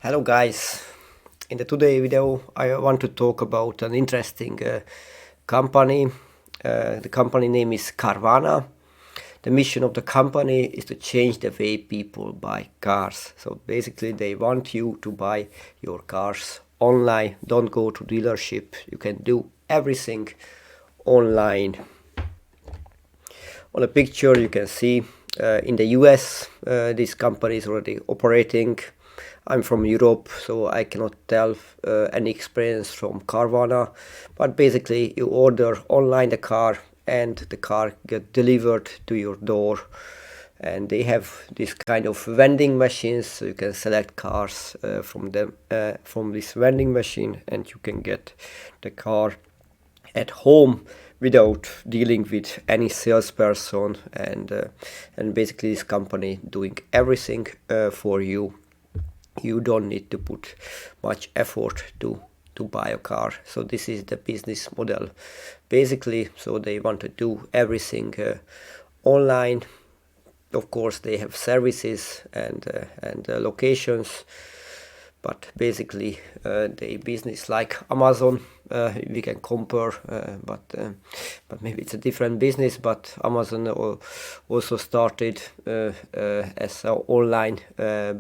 Hello guys, in the today video I want to talk about an interesting company. The company name is Carvana. The mission of the company is to change the way people buy cars. So basically they want you to buy your cars online. Don't go to dealership. You can do everything online. On the picture you can see in the US this company is already operating. I'm from Europe, so I cannot tell any experience from Carvana, but basically you order online the car and the car get delivered to your door, and they have this kind of vending machines, so you can select cars from this vending machine and you can get the car at home without dealing with any salesperson, and basically this company doing everything for you. You don't need to put much effort to buy a car. So this is the business model basically. So they want to do everything online. Of course they have services and locations, but basically the business like Amazon, we can compare, but maybe it's a different business. But Amazon also started as an online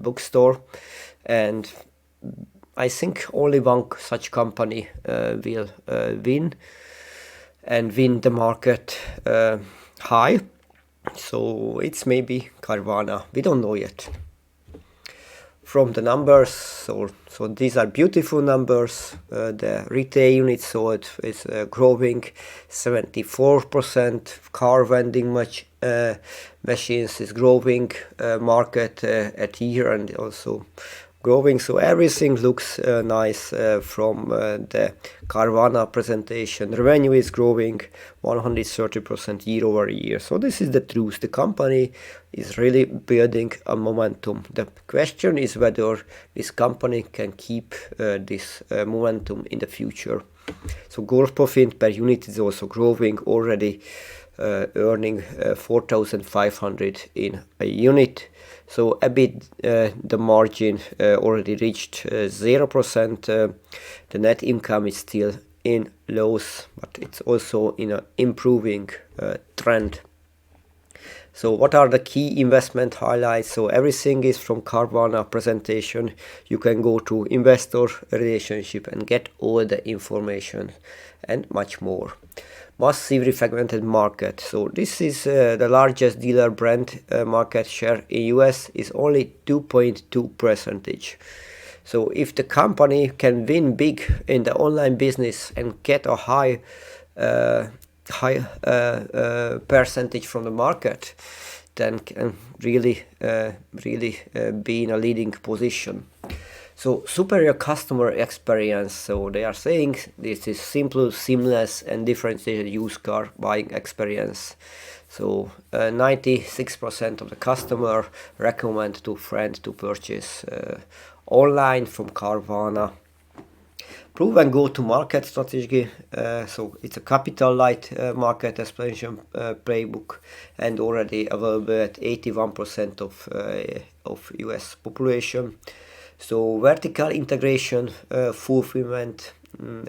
bookstore, and I think only one such company will win the market high. So it's maybe Carvana. We don't know yet. From the numbers, so these are beautiful numbers. The retail units sold is growing 74%. Car vending machines is growing. Market at year and also growing. So everything looks nice from the Carvana presentation. Revenue is growing 130% year over year. So this is the truth. The company is really building a momentum. The question is whether this company can keep this momentum in the future. So gross profit per unit is also growing, already earning 4,500 in a unit. So a bit the margin already reached 0%. The net income is still in loss, but it's also in an improving trend. So what are the key investment highlights? So everything is from Carvana presentation. You can go to investor relationship and get all the information and much more. Massively fragmented market. So this is the largest dealer brand market share in US is only 2.2%. So if the company can win big in the online business and get a high percentage from the market, then can really be in a leading position. So superior customer experience. So they are saying this is simple, seamless, and differentiated used car buying experience. So 96% of the customer recommend to friend to purchase online from Carvana. Proven go-to-market strategy. So it's a capital light market expansion playbook, and already available at 81% of US population. So vertical integration, fulfillment.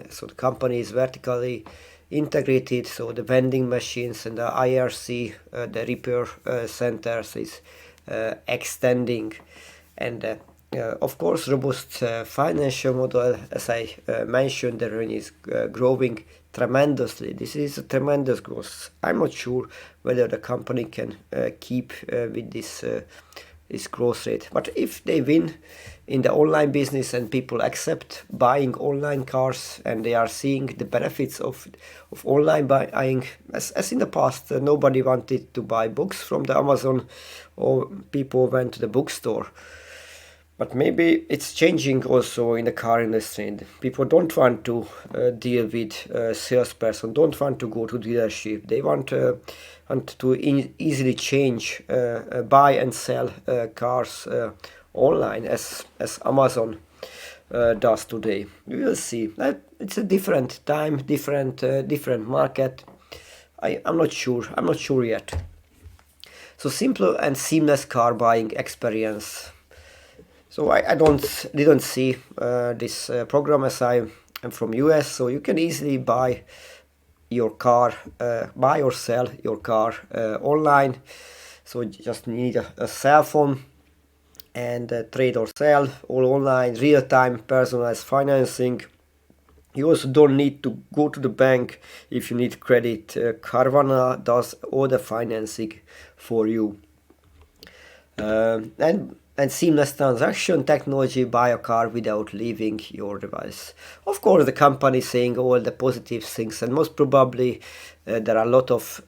So the company is vertically integrated. So the vending machines and the IRC, the repair centers is extending, and of course robust financial model. As I mentioned, the revenue is growing tremendously. This is a tremendous growth. I'm not sure whether the company can keep with this growth rate, but if they win in the online business and people accept buying online cars and they are seeing the benefits of online buying, as in the past, nobody wanted to buy books from the Amazon, or people went to the bookstore. But maybe it's changing also in the car industry. People don't want to deal with a salesperson, don't want to go to dealership. They want to easily change, buy and sell cars online as Amazon does today. We will see. It's a different time, different market. I'm not sure. I'm not sure yet. So simple and seamless car buying experience. So I didn't see this program, as I am from US. So you can easily buy your car, buy or sell your car online. So you just need a cell phone and trade or sell all online, real-time personalized financing. You also don't need to go to the bank if you need credit. Carvana does all the financing for you. And seamless transaction technology, buy a car without leaving your device. Of course, the company is saying all the positive things, and most probably there are a lot of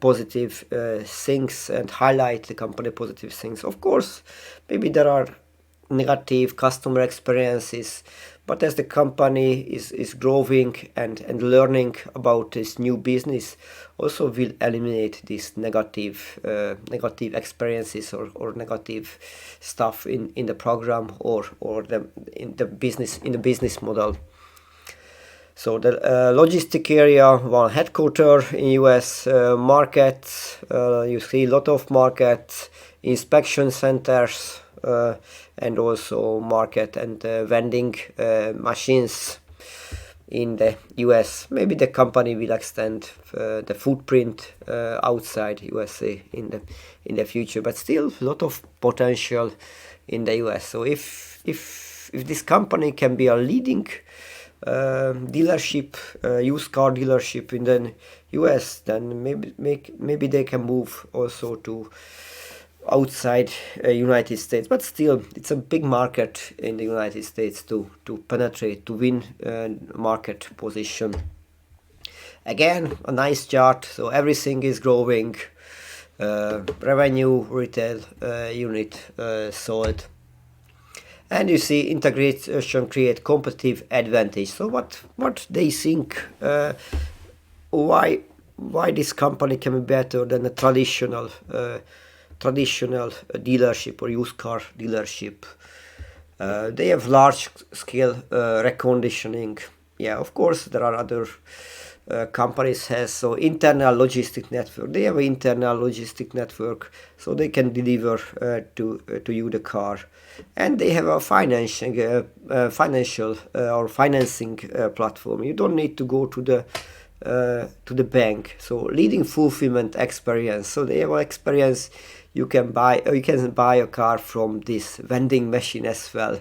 positive things, and highlight the company positive things. Of course, maybe there are negative customer experiences, but as the company is growing and learning about this new business, also will eliminate these negative experiences or negative stuff in the program or in the business model. So the logistic area, one headquarter in US market. You see a lot of market inspection centers and also market and vending machines in the US. Maybe the company will extend the footprint outside USA in the future, but still a lot of potential in the US. So if this company can be a leading dealership, used car dealership in the US, then maybe they can move also to outside United States. But still, it's a big market in the United States to penetrate, to win market position. Again, a nice chart. So everything is growing. Revenue, retail unit sold. And you see integration create competitive advantage. So what they think, why this company can be better than a traditional dealership or used car dealership. They have large scale reconditioning. Yeah, of course there are other companies has so internal logistic network. They have an internal logistic network, so they can deliver to you the car, and they have a financial or financing platform. You don't need to go to the bank. So leading fulfillment experience. So they have an experience. You can buy a car from this vending machine as well.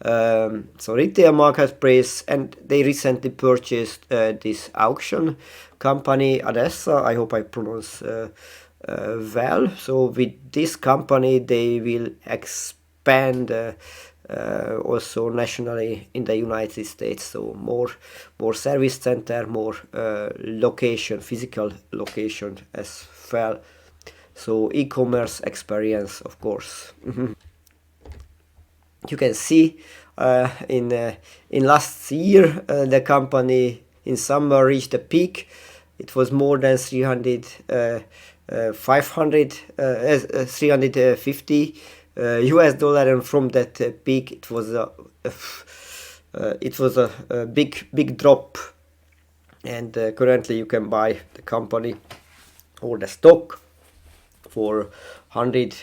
So retail marketplace, and they recently purchased this auction company Adessa. I hope I pronounce well. So with this company they will expand also nationally in the United States. So more service center, more physical location as well. So e-commerce experience, of course. You can see in last year the company in summer reached a peak. It was more than 350 US dollar, and from that peak it was a big drop. And currently you can buy the company or the stock for 100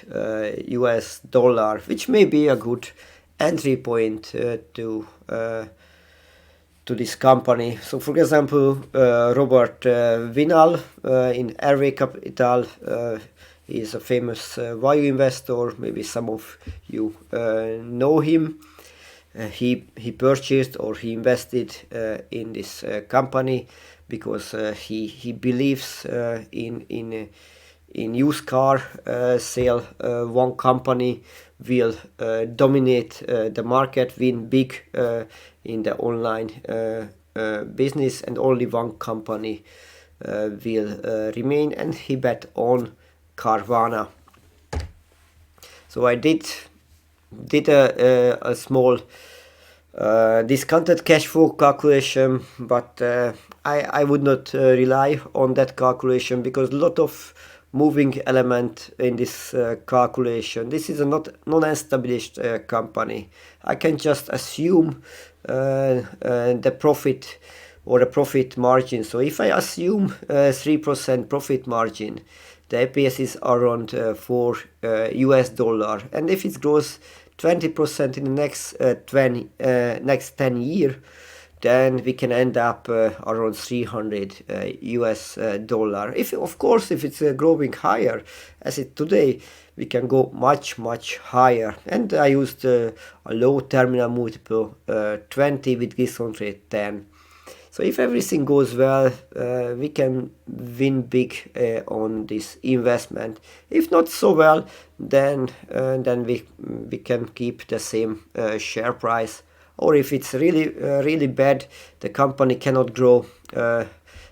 US dollar, which may be a good entry point to this company. So for example, Robert Vinal in RV Capital is a famous value investor. Maybe some of you know him. He purchased or he invested in this company because he believes in used car sale. One company will dominate the market, win big in the online business, and only one company will remain, and he bet on Carvana. So I did a small discounted cash flow calculation, but I would not rely on that calculation because a lot of moving element in this calculation. This is a non-established company. I can just assume the profit or the profit margin. So if I assume 3% profit margin, the EPS is around 4 US dollar, and if it grows 20% in the next 10 years, then we can end up around 300 US dollar. If of course if it's growing higher as it today, we can go much higher. And I used a low terminal multiple 20 with discount rate 10. So if everything goes well, we can win big on this investment. If not so well, then we can keep the same share price. Or if it's really bad, the company cannot grow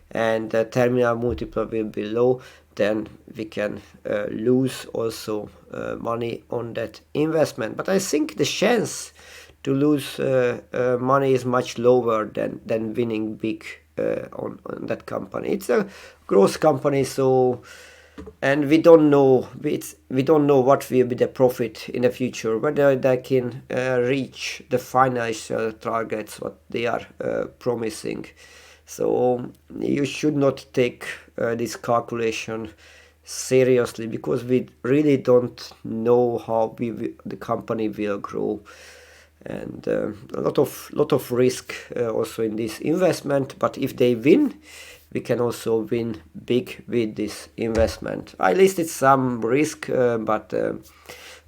and the terminal multiple will be low, then we can lose also money on that investment. But I think the chance to lose money is much lower than winning big on that company. It's a growth company, so, and we don't know what will be the profit in the future, whether they can reach the financial targets what they are promising. So you should not take this calculation seriously, because we really don't know how the company will grow, and a lot of risk also in this investment. But if they win, we can also win big with this investment. I listed some risk, but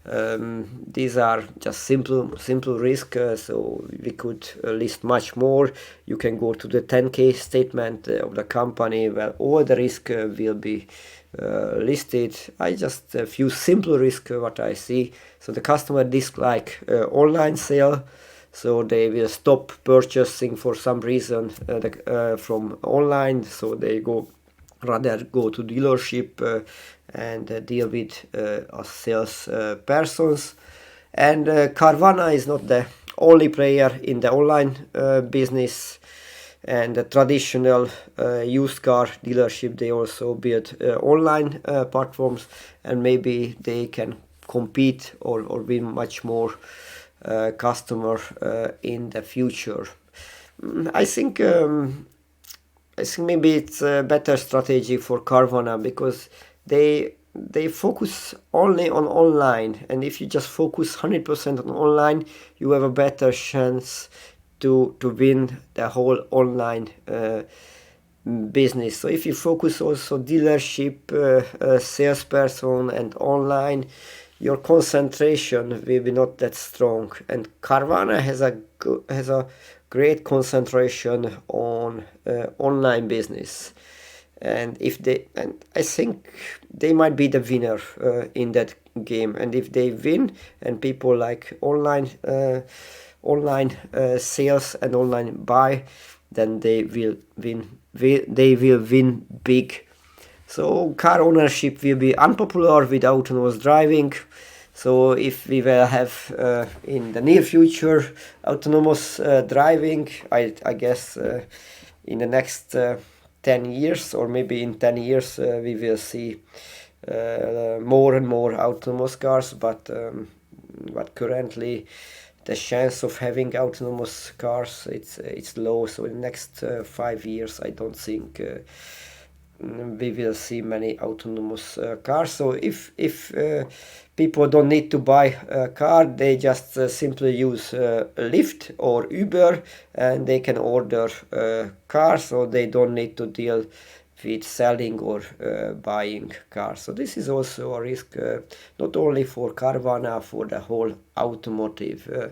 these are just simple risk, so we could list much more. You can go to the 10K statement of the company where all the risk will be listed. I just a few simple risk what I see. So the customer dislike online sale, so they will stop purchasing for some reason from online, so they rather go to dealership and deal with sales persons. And Carvana is not the only player in the online business, and the traditional used car dealership, they also build online platforms, and maybe they can compete or win much more customer in the future. I think maybe it's a better strategy for Carvana, because they focus only on online, and if you just focus 100% on online, you have a better chance to win the whole online business. So if you focus also dealership, salesperson and online, your concentration will be not that strong. And Carvana has a great concentration on online business, and I think they might be the winner in that game. And if they win, and people like online sales and online buy, then they will win. They will win big. So car ownership will be unpopular with autonomous driving. So if we will have in the near future autonomous driving, I guess in the next 10 years, or maybe in 10 years, we will see more and more autonomous cars. But currently the chance of having autonomous cars, it's low. So in the next 5 years, I don't think we will see many autonomous cars. So if people don't need to buy a car, they just simply use Lyft or Uber, and they can order cars, so they don't need to deal with selling or buying cars. So this is also a risk, not only for Carvana, for the whole automotive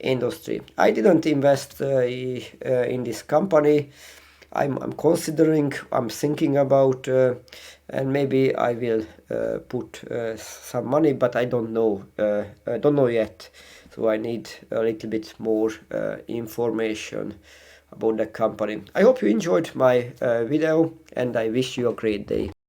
industry. I didn't invest in this company. I'm considering, I'm thinking about, and maybe I will put some money, but I don't know yet. So I need a little bit more information about the company. I hope you enjoyed my video, and I wish you a great day.